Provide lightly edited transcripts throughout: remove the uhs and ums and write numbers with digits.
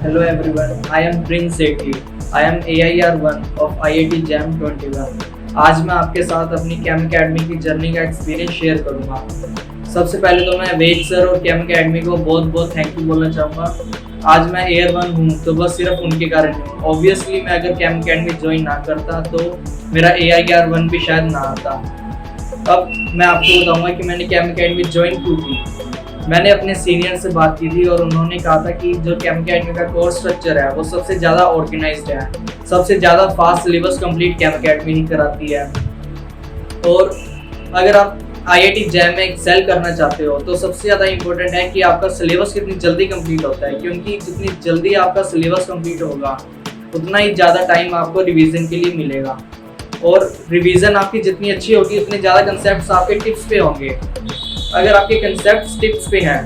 Hello everyone, I am Prince Sethi. I am AIR1 of IIT JAM 21. आज मैं आपके साथ अपनी कैम अकेडमी की जर्नी का एक्सपीरियंस शेयर करूंगा। सबसे पहले तो मैं वेद सर और कैम अकेडमी को बहुत बहुत थैंक यू बोलना चाहूँगा। आज मैं AIR1 हूँ तो बस सिर्फ उनके कारण हूँ। ऑब्वियसली मैं अगर कैम अकेडमी ज्वाइन ना करता तो मेरा AIR1 भी शायद ना आता। अब मैं आपको बताऊँगा कि मैंने कैम अकेडमी ज्वाइन क्यों की। मैंने अपने सीनियर से बात की थी और उन्होंने कहा था कि जो कैम अकेडमी का कोर्स स्ट्रक्चर है वो सबसे ज़्यादा ऑर्गेनाइज्ड है, सबसे ज़्यादा fast syllabus complete Cam academy ही कराती है। और अगर आप IIT जैम में एक्सेल करना चाहते हो तो सबसे ज़्यादा इम्पोर्टेंट है कि आपका सिलेबस कितनी जल्दी कंप्लीट होता है, क्योंकि जितनी जल्दी आपका सिलेबस कंप्लीट होगा उतना ही ज़्यादा टाइम आपको रिवीजन के लिए मिलेगा। और रिवीजन आपकी जितनी अच्छी होगी उतने ज़्यादा कंसेप्ट आपके टिप्स पे होंगे। अगर आपके कंसेप्ट टिप्स पे हैं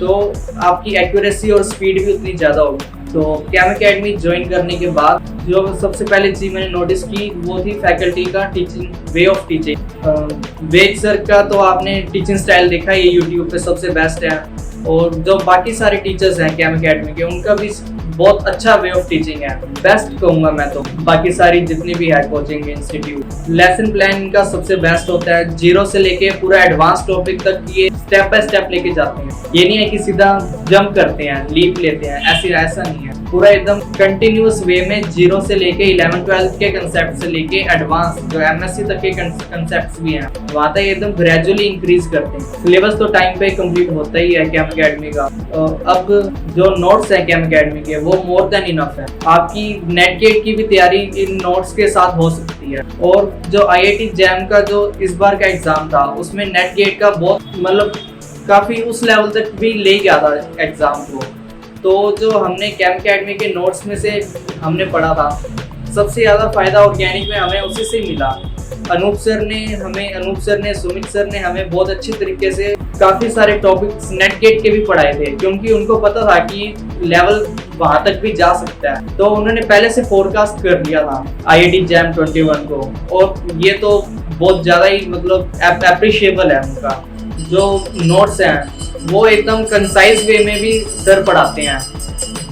तो आपकी एक्यूरेसी और स्पीड भी उतनी ज़्यादा होगी। तो कैम अकेडमी ज्वाइन करने के बाद जो सबसे पहले चीज़ मैंने नोटिस की वो थी फैकल्टी का teaching way of teaching. Ved sir का तो आपने टीचिंग स्टाइल देखा, ये यूट्यूब पे सबसे बेस्ट है। और जो बाकी सारे टीचर्स हैं कैम अकेडमी के उनका भी बहुत अच्छा वे ऑफ टीचिंग है, बेस्ट कहूँगा मैं तो। बाकी सारी जितनी भी है कोचिंग इंस्टीट्यूट, लेसन प्लान इनका सबसे बेस्ट होता है। जीरो से लेके पूरा एडवांस टॉपिक तक ये स्टेप बाय स्टेप लेके जाते हैं। ये नहीं है कि सीधा जंप करते हैं, लीप लेते हैं, ऐसा नहीं है। पूरा एकदम कंटिन्यूअस वे में जीरो से लेके 11-12 के कंसेप्ट से लेके एडवांस जो MSc तक के कंसेप्ट भी हैं वहाँ तक एकदम ग्रेजुअली इंक्रीज करते हैं। सिलेबस तो टाइम पे कंप्लीट होता ही है कैम अकेडमी का। अब जो नोट्स हैं कैम अकेडमी के वो मोर देन इनफ है। आपकी नेट गेट की भी तैयारी इन नोट्स के साथ हो सकती है। और जो IIT जैम का जो इस बार का एग्जाम था उसमें नेट गेट का बहुत मतलब काफ़ी उस लेवल तक भी ले गया था एग्जाम को। तो जो हमने कैम अकेडमी के नोट्स में से हमने पढ़ा था सबसे ज़्यादा फायदा ऑर्गेनिक में हमें उसी से मिला। अनूप सर ने सुमित सर ने हमें बहुत अच्छी तरीके से काफ़ी सारे टॉपिक्स नेट गेट के भी पढ़ाए थे, क्योंकि उनको पता था कि लेवल वहाँ तक भी जा सकता है। तो उन्होंने पहले से फोरकास्ट कर दिया था IIT जैम 21 को। और ये तो बहुत ज़्यादा ही मतलब एप्रिशिएबल है उनका। जो नोट्स हैं वो एकदम कंसाइज वे में भी सर पढ़ाते हैं।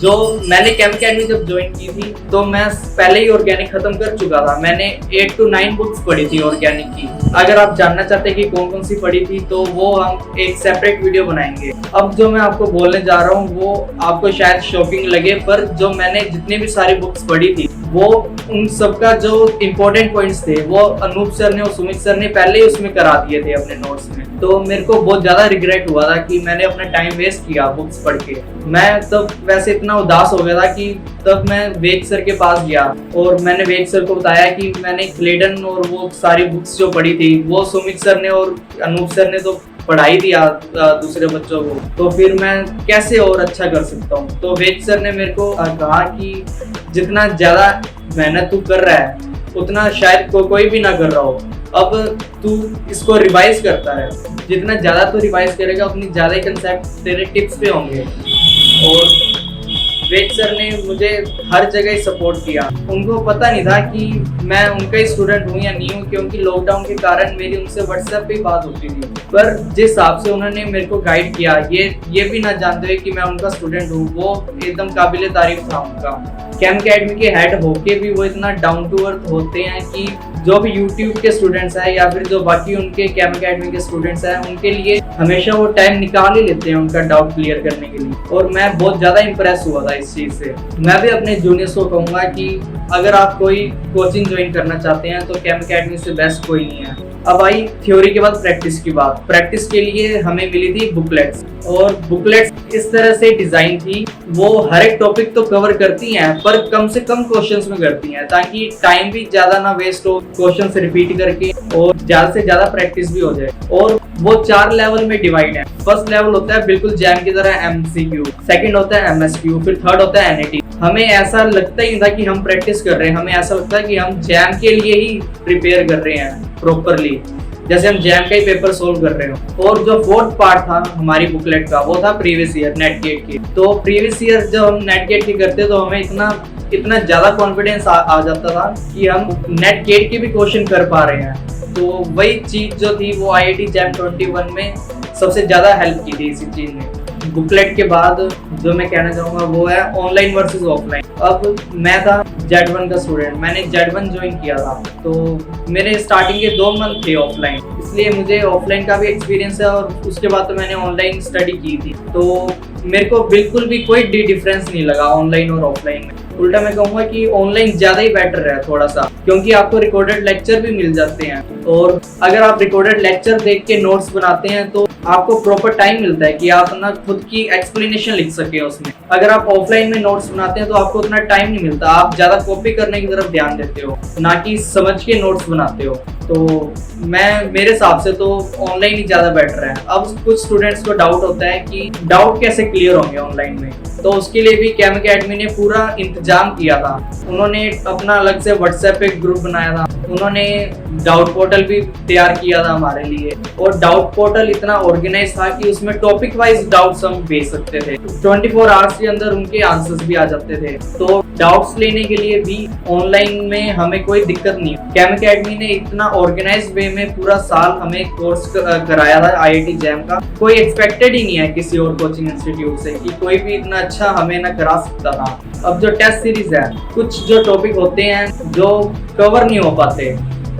जो मैंने कैम अकेडमी जब ज्वाइन की थी तो मैं पहले ही ऑर्गेनिक खत्म कर चुका था। मैंने 8 to 9 बुक्स पढ़ी थी ऑर्गेनिक की। अगर आप जानना चाहते हैं कि कौन कौन सी पढ़ी थी तो वो हम एक सेपरेट वीडियो बनाएंगे। अब जो मैं आपको बोलने जा रहा हूँ वो आपको शायद शॉकिंग लगे, पर जो मैंने जितनी भी सारी बुक्स पढ़ी थी वो उन सबका जो इम्पोर्टेंट पॉइंट्स थे वो अनूप सर ने और सुमित सर ने पहले ही उसमें करा दिए थे अपने नोट्स में। तो मेरे को बहुत ज़्यादा रिग्रेट हुआ था कि मैंने अपना टाइम वेस्ट किया बुक्स पढ़ के। मैं तब वैसे इतना उदास हो गया था कि तब मैं वेद सर के पास गया और मैंने वेद सर को बताया कि मैंने क्लेडन और वो सारी बुक्स जो पढ़ी थी वो सुमित सर ने और अनूप सर ने तो पढ़ाई दिया दूसरे बच्चों को, तो फिर मैं कैसे और अच्छा कर सकता हूँ। तो वेद सर ने मेरे को कहा कि जितना ज़्यादा मेहनत तू कर रहा है उतना शायद कोई भी ना कर रहा हो। अब तू इसको रिवाइज करता है, जितना ज़्यादा तू रिवाइज करेगा उतनी ज़्यादा कंसेप्ट तेरे टिप्स पे होंगे। और वेद सर ने मुझे हर जगह ही सपोर्ट किया। उनको पता नहीं था कि मैं उनका ही स्टूडेंट हूँ या नहीं हूँ, क्योंकि लॉकडाउन के कारण मेरी उनसे व्हाट्सएप पे बात होती थी। पर जिस हिसाब से उन्होंने मेरे को गाइड किया, ये भी ना जानते हुए कि मैं उनका स्टूडेंट हूँ, वो एकदम काबिले तारीफ था उनका। कैम अकेडमी के हेड होके भी वो इतना डाउन टू अर्थ होते हैं कि जो भी यूट्यूब के स्टूडेंट्स हैं या फिर जो बाकी उनके कैम अकेडमी के स्टूडेंट्स हैं उनके लिए हमेशा वो टाइम निकाल ही लेते हैं उनका डाउट क्लियर करने के लिए। और मैं बहुत ज़्यादा इंप्रेस हुआ था इस चीज़ से। मैं भी अपने जूनियर्स को कहूँगा कि अगर आप कोई कोचिंग ज्वाइन करना चाहते हैं तो कैम अकेडमी से बेस्ट कोई नहीं है। अब आई थ्योरी के बाद प्रैक्टिस की बात। प्रैक्टिस के लिए हमें मिली थी बुकलेट्स, और बुकलेट्स इस तरह से डिज़ाइन थी वो हर एक टॉपिक तो कवर करती हैं पर कम से कम क्वेश्चंस में करती हैं, ताकि टाइम भी ज़्यादा ना वेस्ट हो क्वेश्चंस रिपीट करके, और ज़्यादा से ज़्यादा प्रैक्टिस भी हो जाए। और वो 4 लेवल में डिवाइड है। फर्स्ट लेवल होता है बिल्कुल जैम की तरह MCQ, सेकंड होता है MSQ, फिर थर्ड होता है NAT। हमें ऐसा लगता ही था कि हम प्रैक्टिस कर रहे हैं, हमें ऐसा लगता है कि हम जैम के लिए ही प्रिपेयर कर रहे हैं प्रॉपरली, जैसे हम जैम का ही पेपर सोल्व कर रहे हो। और जो फोर्थ पार्ट था हमारी बुकलेट का वो था प्रीवियस ईयर नेट गेट की। तो प्रीवियस ईयर जब हम नेट गेट की करते तो हमें इतना ज़्यादा कॉन्फिडेंस आ जाता था कि हम नेट गेट की भी क्वेश्चन कर पा रहे हैं। तो वही चीज़ जो थी वो IIT जैम 21 में सबसे ज़्यादा हेल्प की थी इसी चीज़ ने। बुकलेट के बाद जो मैं कहना चाहूँगा वो है ऑनलाइन वर्सेस ऑफलाइन। अब मैं था Z1 का स्टूडेंट, मैंने Z1 ज्वाइन किया था, तो मेरे स्टार्टिंग के 2 मंथ थे ऑफलाइन, इसलिए मुझे ऑफलाइन का भी एक्सपीरियंस है और उसके बाद तो मैंने ऑनलाइन स्टडी की थी, तो मेरे को बिल्कुल भी कोई डिफरेंस नहीं लगा ऑनलाइन और ऑफलाइन में। उल्टा मैं कहूँगा कि ऑनलाइन ज़्यादा ही बेटर है थोड़ा सा, क्योंकि आपको रिकॉर्डेड लेक्चर भी मिल जाते हैं, और अगर आप रिकॉर्डेड लेक्चर देख के नोट्स बनाते हैं तो आपको प्रॉपर टाइम मिलता है कि आप अपना खुद की एक्सप्लेनेशन लिख सकें उसमें। अगर आप ऑफलाइन में नोट्स बनाते हैं तो आपको उतना टाइम नहीं मिलता, आप ज़्यादा कॉपी करने की तरफ ध्यान देते हो, ना कि समझ के नोट्स बनाते हो। तो मेरे हिसाब से तो ऑनलाइन ही ज़्यादा बेटर है। अब कुछ स्टूडेंट्स को डाउट होता है कि डाउट कैसे क्लियर होंगे ऑनलाइन में, तो उसके लिए भी कैम अकेडमी ने पूरा इंतजाम किया था। उन्होंने अपना अलग से व्हाट्सएप पे ग्रुप बनाया था, उन्होंने डाउट पोर्टल भी तैयार किया था हमारे लिए, और डाउट पोर्टल इतना ऑर्गेनाइज था कि उसमें टॉपिक वाइज डाउट्स हम भेज सकते थे, 24 आवर्स के अंदर उनके आंसर्स भी आ जाते थे। तो डाउट्स लेने के लिए भी ऑनलाइन में हमें कोई दिक्कत नहीं। कैम अकेडमी ने इतना ऑर्गेनाइज वे में पूरा साल हमें कोर्स कराया था IIT जैम का, कोई एक्सपेक्टेड ही नहीं है किसी और कोचिंग इंस्टीट्यूट से कि कोई भी इतना अच्छा हमें ना करा सकता था। अब जो टेस्ट सीरीज है, कुछ जो टॉपिक होते हैं जो कवर नहीं हो पाते,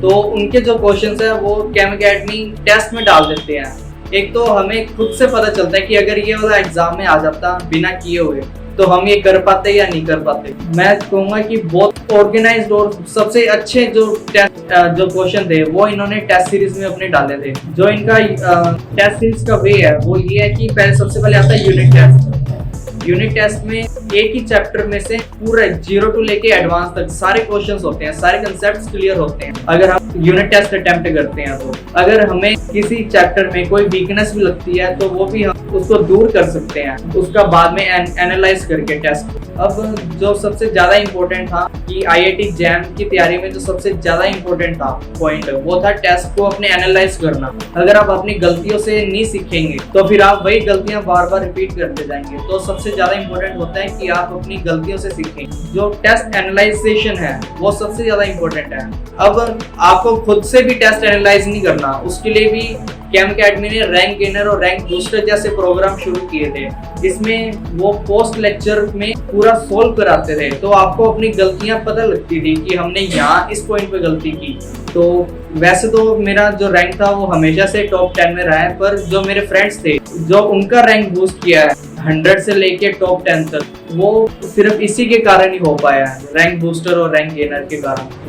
तो उनके जो क्वेश्चंस है वो कैम अकेडमी टेस्ट में डाल देते हैं। एक तो हमें खुद से पता चलता है कि अगर ये वाला एग्जाम में आ जाता बिना किए हुए तो हम ये कर पाते या नहीं कर पाते। मैं कहूँगा कि बहुत ऑर्गेनाइज्ड और सबसे अच्छे जो क्वेश्चन थे वो इन्होंने टेस्ट सीरीज में अपने डाले थे। जो इनका टेस्ट सीरीज का वे है वो ये है कि पहले सबसे पहले आता है यूनिट टेस्ट। यूनिट टेस्ट में एक ही चैप्टर में से पूरा 0 to लेके एडवांस तक सारे क्वेश्चंस होते हैं, सारे कंसेप्ट्स क्लियर होते हैं अगर हम यूनिट टेस्ट अटेम्प्ट करते हैं। तो अगर हमें किसी चैप्टर में कोई वीकनेस भी लगती है तो वो भी हम उसको दूर कर सकते हैं, उसका बाद में एनालाइज करके टेस्ट। अब जो सबसे ज्यादा इम्पोर्टेंट था कि IIT जैम की तैयारी में जो सबसे ज्यादा इम्पोर्टेंट था पॉइंट, वो था टेस्ट को अपने एनालाइज करना। अगर आप अपनी गलतियों से नहीं सीखेंगे तो फिर आप वही गलतियां बार बार रिपीट करते जाएंगे। तो सबसे ज्यादा इम्पोर्टेंट होता है कि आप अपनी गलतियों से सीखें। जो टेस्ट एनालाइजेशन है वो सबसे ज्यादा इम्पोर्टेंट है। अब आपको खुद से भी टेस्ट एनालाइज नहीं करना, उसके लिए भी कैम अकेडमी ने रैंक गेनर और रैंक बूस्टर जैसे प्रोग्राम शुरू किए थे। इसमें वो पोस्ट लेक्चर में पूरा सोल्व कराते थे, तो आपको अपनी गलतियां पता लगती थी कि हमने यहाँ इस पॉइंट पे गलती की। तो वैसे तो मेरा जो रैंक था वो हमेशा से टॉप 10 में रहा है, पर जो मेरे फ्रेंड्स थे जो उनका रैंक बूस्ट किया है 100 से लेके टॉप 10 तक, वो सिर्फ इसी के कारण ही हो पाया है, रैंक बूस्टर और रैंक गेनर के कारण।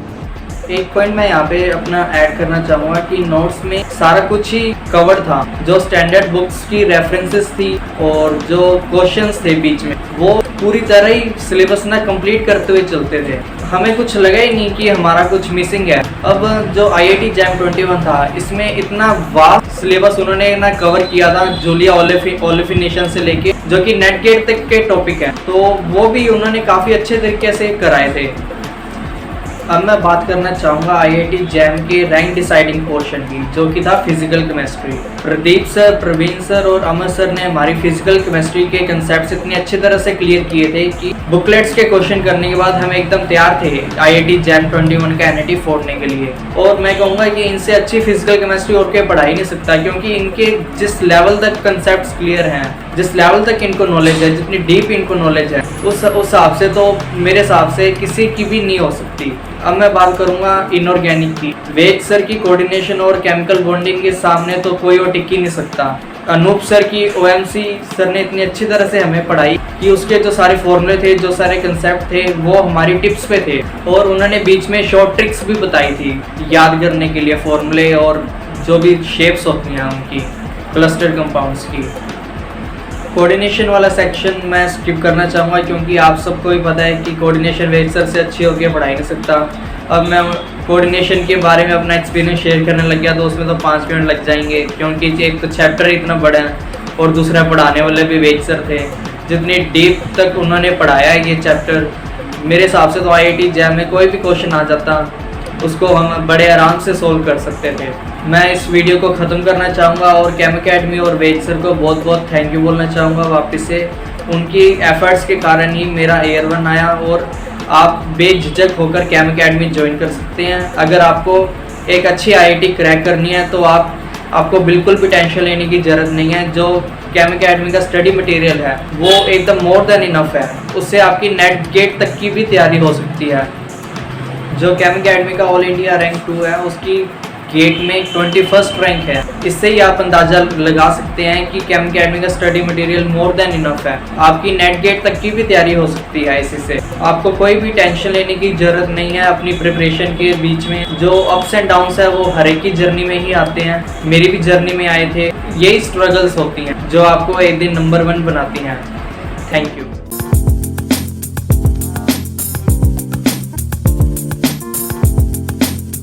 एक पॉइंट मैं यहाँ पे अपना ऐड करना चाहूँगा कि नोट्स में सारा कुछ ही कवर था। जो स्टैंडर्ड बुक्स की रेफरेंसेस थी और जो क्वेश्चंस थे बीच में, वो पूरी तरह ही सिलेबस ना कंप्लीट करते हुए चलते थे। हमें कुछ लगा ही नहीं कि हमारा कुछ मिसिंग है। अब जो IIT जैम 21 था, इसमें इतना वास्ट सिलेबस उन्होंने ना कवर किया था, जूलिया ओलिफिनेशन से लेके जो कि नेट गेट तक के टॉपिक है, तो वो भी उन्होंने काफ़ी अच्छे तरीके से कराए थे। अब मैं बात करना चाहूँगा IIT जैम के रैंक डिसाइडिंग पोर्शन की, जो कि था physical chemistry. Pradeep sir, Praveen sir और अमर सर ने हमारी फिजिकल केमिस्ट्री के कंसेप्ट्स इतनी अच्छी तरह से क्लियर किए थे कि बुकलेट्स के क्वेश्चन करने के बाद हम एकदम तैयार थे IIT जैम 21 का NET फोड़ने के लिए। और मैं कहूँगा कि इनसे अच्छी फिजिकल केमिस्ट्री और कोई पढ़ा ही नहीं सकता, क्योंकि इनके जिस लेवल तक कंसेप्ट क्लियर हैं, जिस लेवल तक इनको नॉलेज है, जितनी डीप इनको नॉलेज है, उस हिसाब से तो मेरे हिसाब से किसी की भी नहीं हो सकती। अब मैं बात करूंगा इनऑर्गेनिक की। वेद सर की कोऑर्डिनेशन और केमिकल बॉन्डिंग के सामने तो कोई और टिक ही नहीं सकता। अनूप सर की OMC सर ने इतनी अच्छी तरह से हमें पढ़ाई कि उसके जो सारे फॉर्मूले थे, जो सारे कंसेप्ट थे, वो हमारी टिप्स पे थे, और उन्होंने बीच में शॉर्ट ट्रिक्स भी बताई थी याद करने के लिए फॉर्मूले और जो भी शेप्स होती हैं उनकी, क्लस्टर कंपाउंड्स की। कोऑर्डिनेशन वाला सेक्शन मैं स्किप करना चाहूँगा, क्योंकि आप सबको ही पता है कि कोऑर्डिनेशन वेद सर से अच्छी होकर पढ़ाई नहीं सकता। अब मैं कोऑर्डिनेशन के बारे में अपना एक्सपीरियंस शेयर करने लग गया तो उसमें तो 5 मिनट लग जाएंगे, क्योंकि एक तो चैप्टर इतना बड़ा है और दूसरा पढ़ाने वाले भी वेद सर थे। जितनी डीप तक उन्होंने पढ़ाया है ये चैप्टर, मेरे हिसाब से तो IIT जैम में कोई भी क्वेश्चन आ जाता उसको हम बड़े आराम से सोल्व कर सकते थे। मैं इस वीडियो को ख़त्म करना चाहूँगा और कैम अकेडमी और वेद सर को बहुत बहुत थैंक यू बोलना चाहूँगा वापस से। उनकी एफर्ट्स के कारण ही मेरा Air 1 आया और आप बेझिझक होकर कैम अकेडमी ज्वाइन कर सकते हैं। अगर आपको एक अच्छी IIT क्रैक करनी है तो आप आपको बिल्कुल भी टेंशन लेने की ज़रूरत नहीं है। जो कैम अकेडमी का स्टडी मटेरियल है वो एकदम मोर देन इनफ है, उससे आपकी नेट गेट तक की भी तैयारी हो सकती है। जो कैम अकेडमी का ऑल इंडिया रैंक 2 है उसकी गेट में 21st रैंक है। इससे ही आप अंदाज़ा लगा सकते हैं कि कैम अकेडमी का study material more than enough है, आपकी नेट गेट तक की भी तैयारी हो सकती है। इसी से आपको कोई भी टेंशन लेने की ज़रूरत नहीं है अपनी प्रिपरेशन के बीच में। जो अप्स एंड डाउन्स है वो हर एक की जर्नी में ही आते हैं, मेरी भी जर्नी में आए थे। यही स्ट्रगल्स होती हैं जो आपको एक दिन नंबर 1 बनाती हैं। Thank you.